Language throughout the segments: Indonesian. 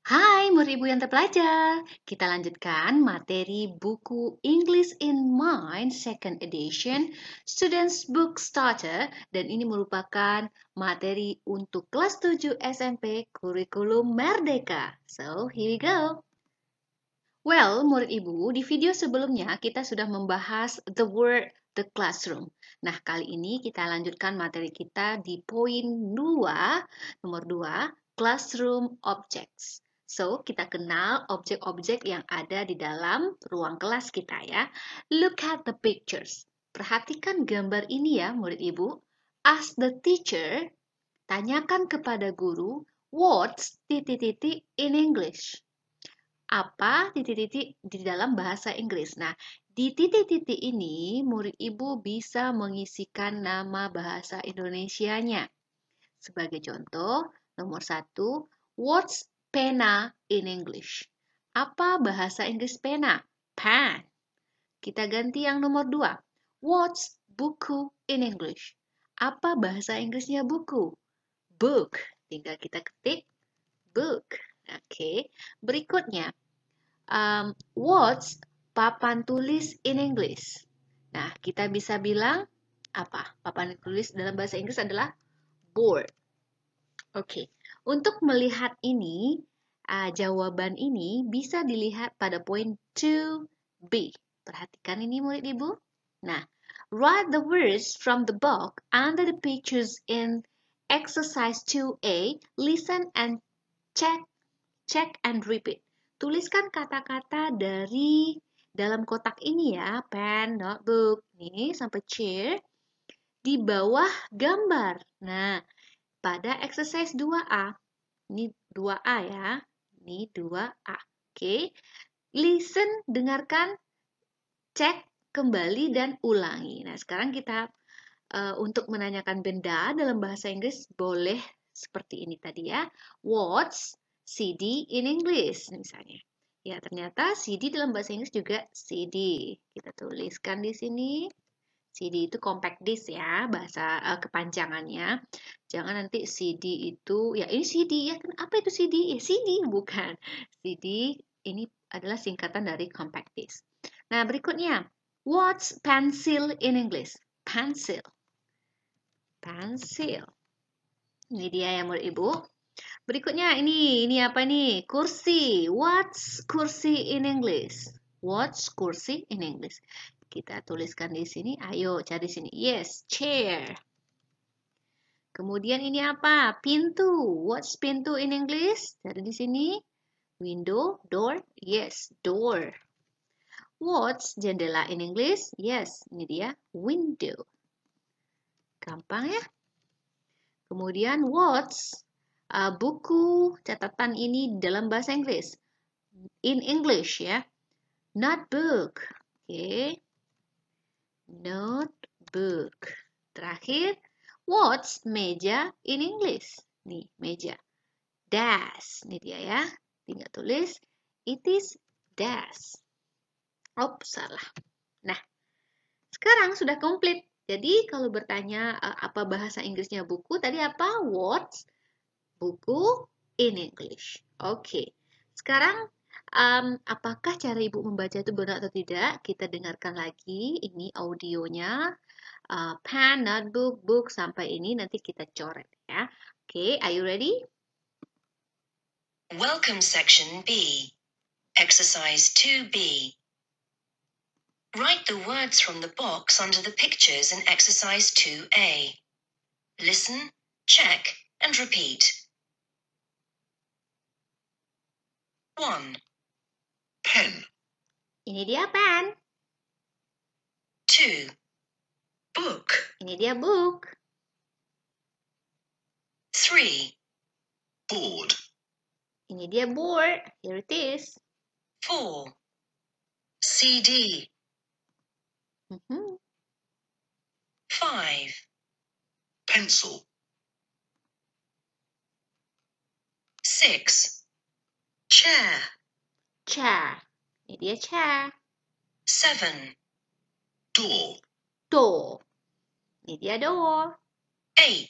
Hai murid ibu yang terpelajar, kita lanjutkan materi buku English in Mind Second Edition Students Book Starter dan ini merupakan materi untuk kelas 7 SMP kurikulum Merdeka. So, here we go. Well, murid ibu, di video sebelumnya kita sudah membahas the word the classroom. Nah, kali ini kita lanjutkan materi kita di poin 2, nomor 2, classroom objects. So, kita kenal objek-objek yang ada di dalam ruang kelas kita ya. Look at the pictures. Perhatikan gambar ini ya, murid ibu. Ask the teacher, tanyakan kepada guru, what's ... in English? Apa titik-titik di dalam bahasa Inggris. Nah, di titik-titik ini murid ibu bisa mengisikan nama bahasa Indonesianya. Sebagai contoh, nomor 1, what's pena in English? Apa bahasa Inggris pena? Pen. Kita ganti yang nomor 2. What's buku in English? Apa bahasa Inggrisnya buku? Book. Tinggal kita ketik book. Oke. Berikutnya, what's papan tulis in English? Nah, kita bisa bilang apa? Papan tulis dalam bahasa Inggris adalah board. Oke. Untuk melihat ini, jawaban ini bisa dilihat pada poin 2B. Perhatikan ini murid ibu. Nah, write the words from the book under the pictures in exercise 2A. Listen and check and repeat. Tuliskan kata-kata dari dalam kotak ini ya, pen, notebook, nih sampai chair, di bawah gambar. Nah, pada exercise 2A, ini 2A ya, ini 2A. Oke, listen, dengarkan, cek kembali dan ulangi. Nah, sekarang kita untuk menanyakan benda dalam bahasa Inggris boleh seperti ini tadi ya. What's CD in English misalnya. Ya, ternyata CD dalam bahasa Inggris juga CD. Kita tuliskan di sini. CD itu compact disc ya, bahasa kepanjangannya. Jangan nanti CD itu, ya ini CD ya, kan apa itu CD? Ya CD, bukan. CD ini adalah singkatan dari compact disc. Nah, berikutnya, what's pencil in English? Pencil. Pensil. Ini dia ya murid ibu. Berikutnya ini apa nih? Kursi. What's kursi in English? What's kursi in English? Kita tuliskan di sini. Ayo cari di sini. Yes, chair. Kemudian ini apa? Pintu. What's pintu in English? Cari di sini. Window, door. Yes, door. What's jendela in English? Yes, ini dia. Window. Gampang ya? Kemudian what's buku catatan ini dalam bahasa Inggris? In English ya. Notebook. Oke. Notebook. Terakhir, what's meja in English? Nih, meja. Desk. Ini dia ya. Tinggal tulis it is desk. Salah. Nah, sekarang sudah komplit. Jadi kalau bertanya apa bahasa Inggrisnya buku, tadi apa? What's buku in English. Oke. Sekarang apakah cara ibu membaca itu benar atau tidak? Kita dengarkan lagi ini audionya. Pen, notebook, book sampai ini nanti kita coret ya. Oke, are you ready? Welcome section B. Exercise 2B. Write the words from the box under the pictures in exercise 2A. Listen, check, and repeat. 1, pen, Ini dia pen. 2, book, Ini dia book. 3, board, Ini dia board. Here it is. 4, CD, 5, pencil, 6, chair, Chair. Ini dia chair. 7, door, Door. Ini dia door. 8,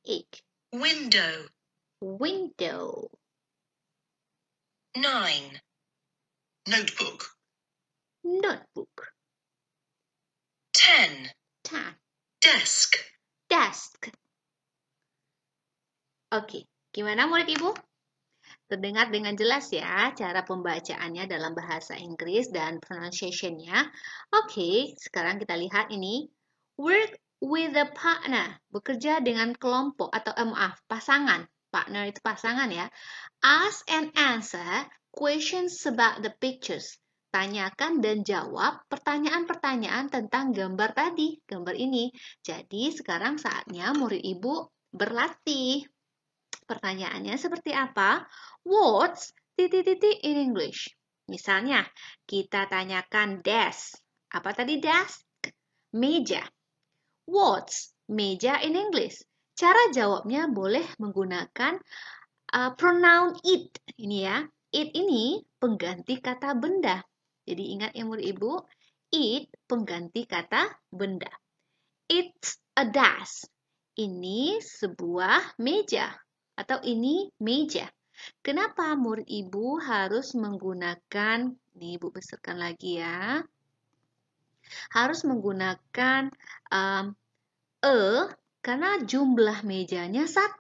Eight. window, Window. 9. Notebook. Notebook. 10. 10. Desk. Desk. Oke, gimana murid Ibu? Terdengar dengan jelas ya cara pembacaannya dalam bahasa Inggris dan pronunciation-nya. Oke, sekarang kita lihat ini. Work with a partner. Bekerja dengan kelompok atau maaf, pasangan. Partner itu pasangan ya. Ask and answer questions about the pictures. Tanyakan dan jawab pertanyaan-pertanyaan tentang gambar tadi, gambar ini. Jadi sekarang saatnya murid Ibu berlatih. Pertanyaannya seperti apa? What's ... in English? Misalnya, kita tanyakan desk. Apa tadi desk? Meja. What's meja in English? Cara jawabnya boleh menggunakan pronoun it. Ini ya. It ini pengganti kata benda. Jadi ingat ya murid Ibu, it pengganti kata benda. It's a desk. Ini sebuah meja. Atau ini meja. Kenapa murid Ibu harus menggunakan, ini Ibu besarkan lagi ya, harus menggunakan karena jumlah mejanya 1.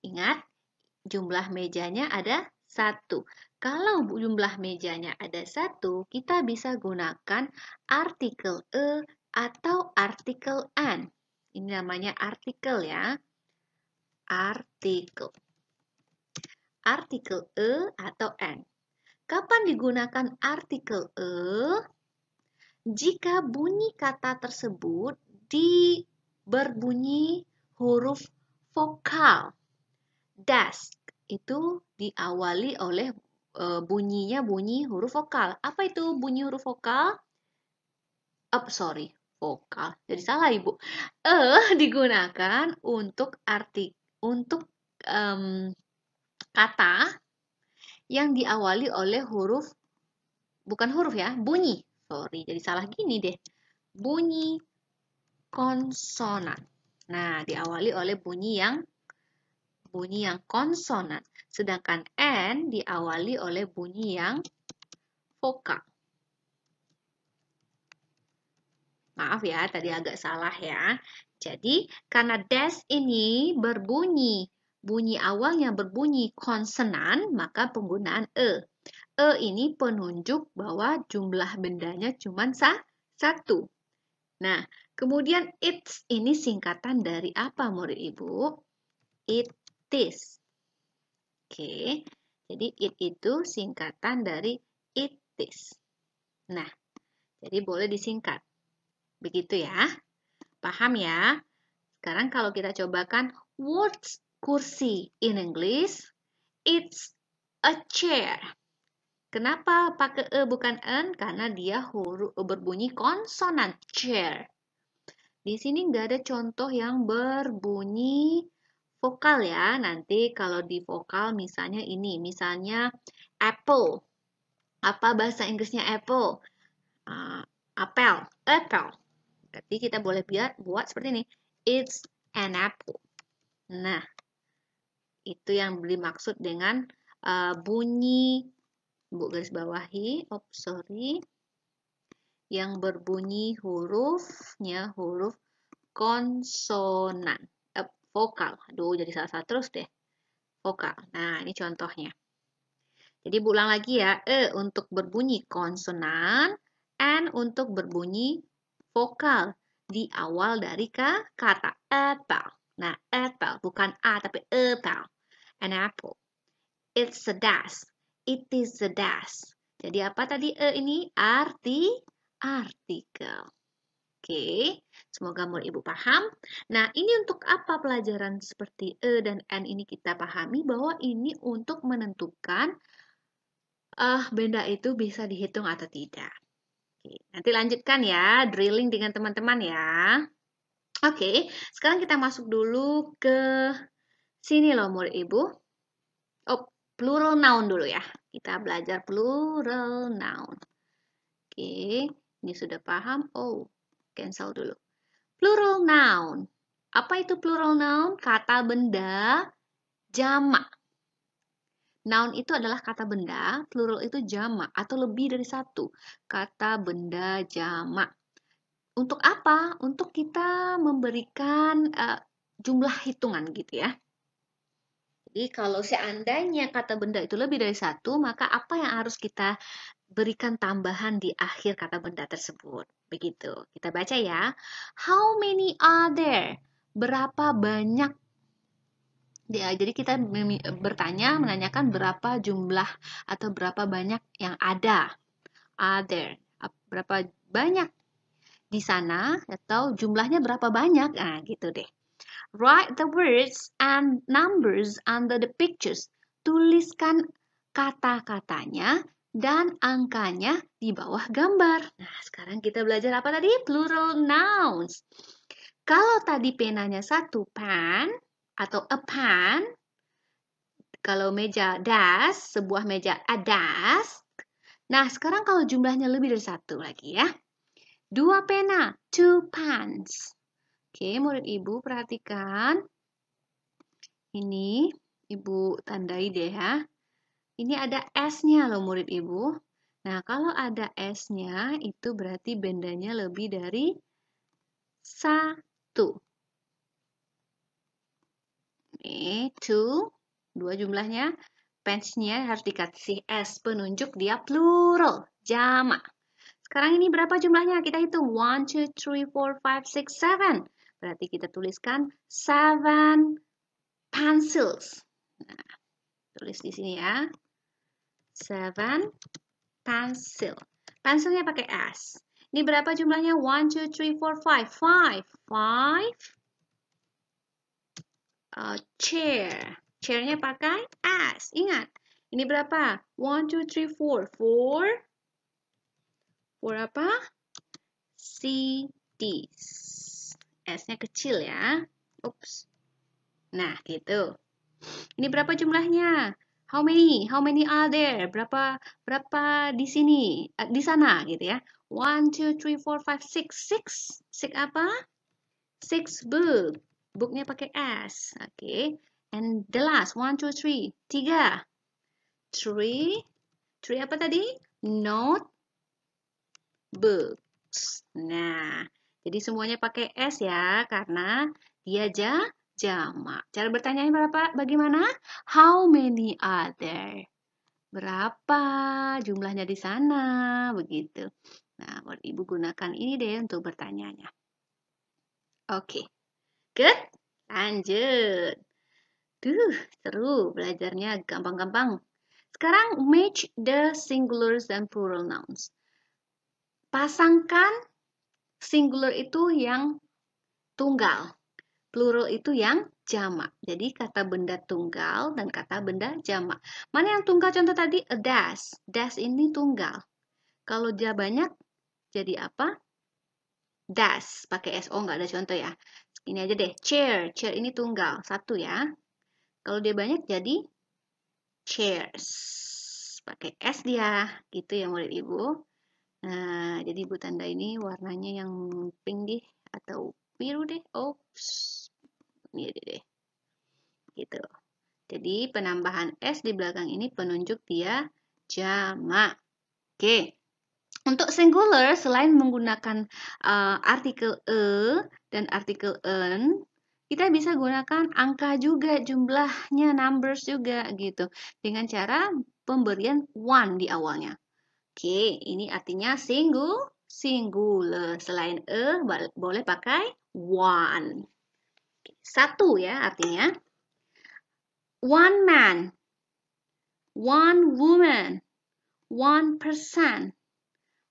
Ingat, jumlah mejanya ada 1. Kalau jumlah mejanya ada 1, kita bisa gunakan artikel atau artikel an. Ini namanya artikel ya. Artikel. Artikel atau an. Kapan digunakan artikel jika bunyi kata tersebut berbunyi huruf vokal. Desk itu diawali oleh bunyinya bunyi huruf vokal. Apa itu bunyi huruf vokal? Vokal. Jadi salah Ibu. Digunakan untuk kata yang diawali oleh huruf, bukan huruf ya, bunyi. Jadi salah gini deh. Bunyi konsonan. Nah, diawali oleh bunyi yang konsonan. Sedangkan N diawali oleh bunyi yang vokal. Maaf ya, tadi agak salah ya. Jadi, karena desk ini bunyi awalnya berbunyi konsonan, maka penggunaan E. E ini penunjuk bahwa jumlah bendanya cuma 1. Nah, kemudian it's ini singkatan dari apa murid Ibu? It is. Oke, jadi it itu singkatan dari it is. Nah, jadi boleh disingkat. Begitu ya. Paham ya? Sekarang kalau kita cobakan what's kursi in English? It's a chair. Kenapa pakai e bukan n? Karena dia huruf berbunyi konsonan chair. Di sini nggak ada contoh yang berbunyi vokal ya. Nanti kalau di vokal misalnya ini, misalnya apple. Apa bahasa Inggrisnya apple? Apple. Berarti kita boleh buat seperti ini. It's an apple. Nah, itu yang dimaksud dengan bunyi, Bu garis bawahi, yang berbunyi hurufnya huruf konsonan. Vokal. Aduh, jadi salah terus deh. Vokal. Nah, ini contohnya. Jadi ulang lagi ya. E untuk berbunyi konsonan, N untuk berbunyi vokal di awal dari kata apple. Nah, apple bukan A tapi apple. An apple. It's a desk. It is a desk. Jadi apa tadi E ini? Artikel. Oke, semoga murid Ibu paham. Nah, ini untuk apa pelajaran seperti E dan N ini kita pahami bahwa ini untuk menentukan benda itu bisa dihitung atau tidak. Oke, nanti lanjutkan ya, drilling dengan teman-teman ya. Oke, sekarang kita masuk dulu ke sini loh murid Ibu. Plural noun dulu ya. Kita belajar plural noun. Oke, ini sudah paham? Cancel dulu. Plural noun. Apa itu plural noun? Kata benda jamak. Noun itu adalah kata benda, plural itu jamak atau lebih dari satu. Kata benda jamak. Untuk apa? Untuk kita memberikan jumlah hitungan gitu ya. Jadi kalau seandainya kata benda itu lebih dari satu, maka apa yang harus kita berikan tambahan di akhir kata benda tersebut? Begitu. Kita baca ya. How many are there? Berapa banyak? Jadi kita menanyakan berapa jumlah atau berapa banyak yang ada. Are there? Berapa banyak di sana atau jumlahnya berapa banyak? Nah, gitu deh. Write the words and numbers under the pictures. Tuliskan kata-katanya dan angkanya di bawah gambar. Nah, sekarang kita belajar apa tadi? Plural nouns. Kalau tadi penanya satu, pen atau a pen. Kalau meja desk, sebuah meja a desk. Nah, sekarang kalau jumlahnya lebih dari satu lagi ya. Dua pena, two pens. Oke, murid ibu perhatikan. Ini ibu tandai deh ya. Ini ada S-nya loh murid ibu. Nah, kalau ada S-nya itu berarti bendanya lebih dari satu. Ini two, dua jumlahnya. Pens-nya harus dikasih S penunjuk dia plural, jamak. Sekarang ini berapa jumlahnya? Kita hitung 1, 2, 3, 4, 5, 6, 7. Berarti kita tuliskan 7 pencils. Nah, tulis di sini ya. 7 pencil. Pensilnya pakai S. Ini berapa jumlahnya? 1, 2, 3, 4, 5. 5 chair. Chairnya pakai S. Ingat. Ini berapa? 1, 2, 3, 4. 4 apa? CDs. S-nya kecil ya. Ups. Nah, gitu. Ini berapa jumlahnya? How many? How many are there? Berapa di sini? Di sana gitu ya. 1, 2, 3, 4, 5, 6. 6 apa? 6 book. Booknya pakai S. Oke. Okay. And the last 1, 2, 3. 3. 3 apa tadi? Note books. Nah, jadi semuanya pakai S ya karena dia jamak. Cara bertanya bagaimana? How many are there? Berapa jumlahnya di sana? Begitu. Nah, ibu gunakan ini deh untuk bertanyanya. Oke. Good? Lanjut. Seru belajarnya gampang-gampang. Sekarang match the singulars and plural nouns. Pasangkan singular itu yang tunggal, plural itu yang jamak. Jadi kata benda tunggal dan kata benda jamak. Mana yang tunggal contoh tadi? A dash. Dash ini tunggal. Kalau dia banyak jadi apa? Dash. Pakai SO nggak ada contoh ya. Ini aja deh. Chair. Chair ini tunggal. Satu ya. Kalau dia banyak jadi chairs. Pakai S dia. Gitu ya murid ibu. Nah, jadi ibu tanda ini warnanya yang pink deh. Atau biru deh. Oops. Ini deh. Gitu. Jadi penambahan S di belakang ini penunjuk dia jamak. Oke. Untuk singular selain menggunakan artikel e dan artikel en, kita bisa gunakan angka juga jumlahnya, numbers juga gitu. Dengan cara pemberian one di awalnya. Oke, ini artinya singular. Selain e boleh pakai one. Satu ya artinya. One man, one woman, one person,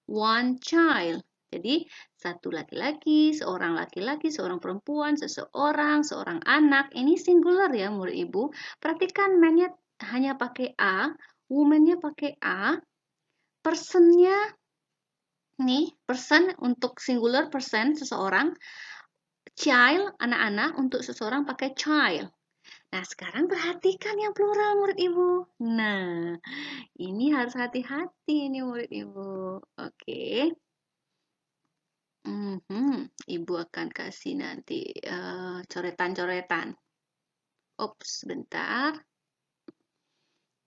one child. Jadi satu laki-laki, seorang perempuan, seorang anak. Ini singular ya murid ibu. Perhatikan man-nya hanya pakai A, woman-nya pakai A, person-nya nih, person untuk singular person seseorang, child anak-anak untuk seseorang pakai child. Nah, sekarang perhatikan yang plural murid ibu. Nah, ini harus hati-hati nih murid ibu. Oke. Ibu akan kasih nanti coretan-coretan. Ops, bentar.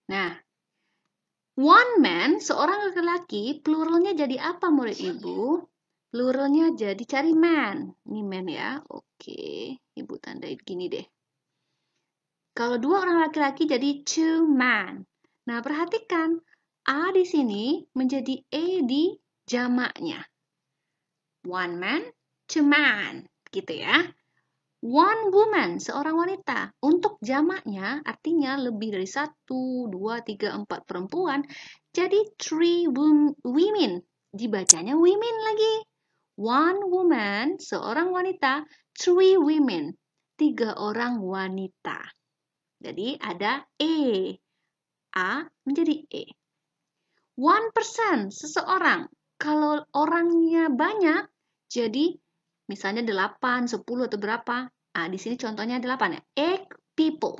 Nah, one man, seorang laki-laki, pluralnya jadi apa murid Ibu? Pluralnya jadi cari man. Ini man ya. Oke, Ibu tandain gini deh. Kalau dua orang laki-laki jadi two man. Nah, perhatikan. A di sini menjadi A di jamaknya. One man, two man. Gitu ya. One woman, seorang wanita. Untuk jamaknya artinya lebih dari 1, 2, 3, 4 perempuan. Jadi three women. Dibacanya women lagi. One woman, seorang wanita. Three women, 3 orang wanita. Jadi ada E. A menjadi E. 1%, seseorang. Kalau orangnya banyak, jadi misalnya 8, 10 atau berapa. Di sini contohnya 8 ya. 8 people.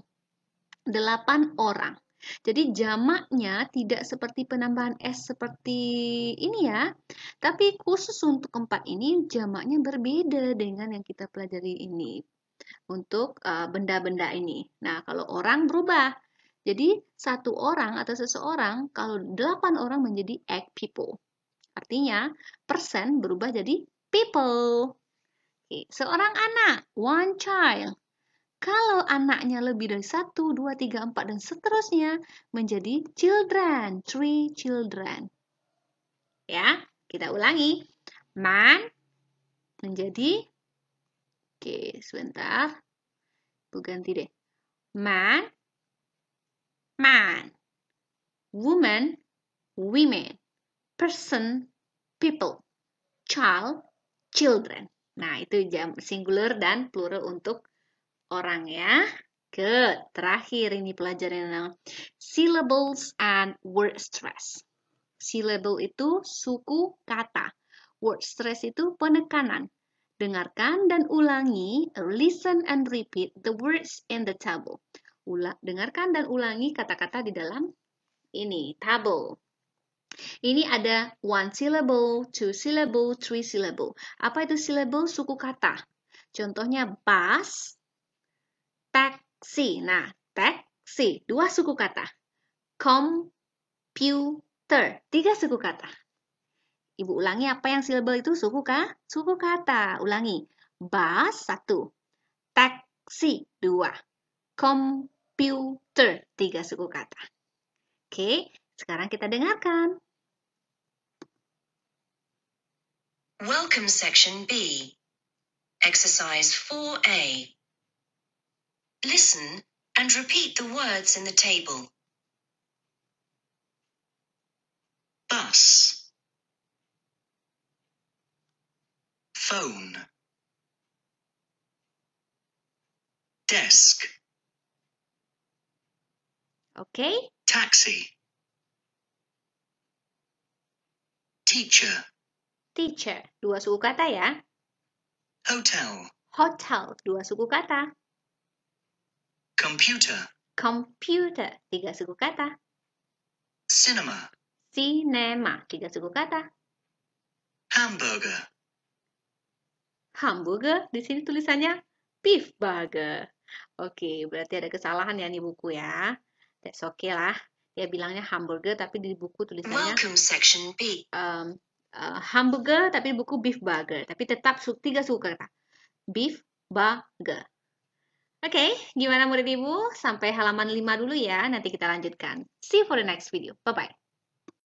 8 orang. Jadi jamaknya tidak seperti penambahan S seperti ini ya. Tapi khusus untuk 4 ini jamaknya berbeda dengan yang kita pelajari ini. Untuk benda-benda ini. Nah, kalau orang berubah. Jadi satu orang atau seseorang kalau 8 orang menjadi 8 people. Artinya persen berubah jadi people. Seorang anak, one child. Kalau anaknya lebih dari 1, 2, 3, 4, dan seterusnya menjadi children, 3 children. Ya, kita ulangi. Man menjadi, sebentar. Bu ganti deh. Man, man. Woman, women. Person, people. Child, children. Nah, itu singular dan plural untuk orang ya. Terakhir ini pelajaran syllables and word stress. Syllable itu suku kata. Word stress itu penekanan. Dengarkan dan ulangi, listen and repeat the words in the table. Dengarkan dan ulangi kata-kata di dalam ini, table. Ini ada one syllable, two syllable, three syllable. Apa itu syllable? Suku kata. Contohnya bus, taxi. Nah, taxi, 2 suku kata. Computer, 3 suku kata. Ibu ulangi apa yang syllable itu? Suku kata. Ulangi. Bus, 1. Taxi, 2. Computer, 3 suku kata. Oke, sekarang kita dengarkan. Welcome Section B. Exercise 4A. Listen and repeat the words in the table. Bus. Phone. Desk. Oke. Taxi. Teacher. Teacher, 2 suku kata ya. Hotel. Hotel, 2 suku kata. Computer. Computer, 3 suku kata. Cinema. Cinema, 3 suku kata. Hamburger. Hamburger, di sini tulisannya beef burger. Oke, berarti ada kesalahan ya di buku ya. That's okay lah. Dia bilangnya hamburger, tapi di buku tulisannya Welcome Section B. hamburger, tapi di buku beef burger. Tapi tetap 3 suku kata. Beef burger. Oke, gimana murid ibu? Sampai halaman 5 dulu ya, nanti kita lanjutkan. See you for the next video. Bye-bye.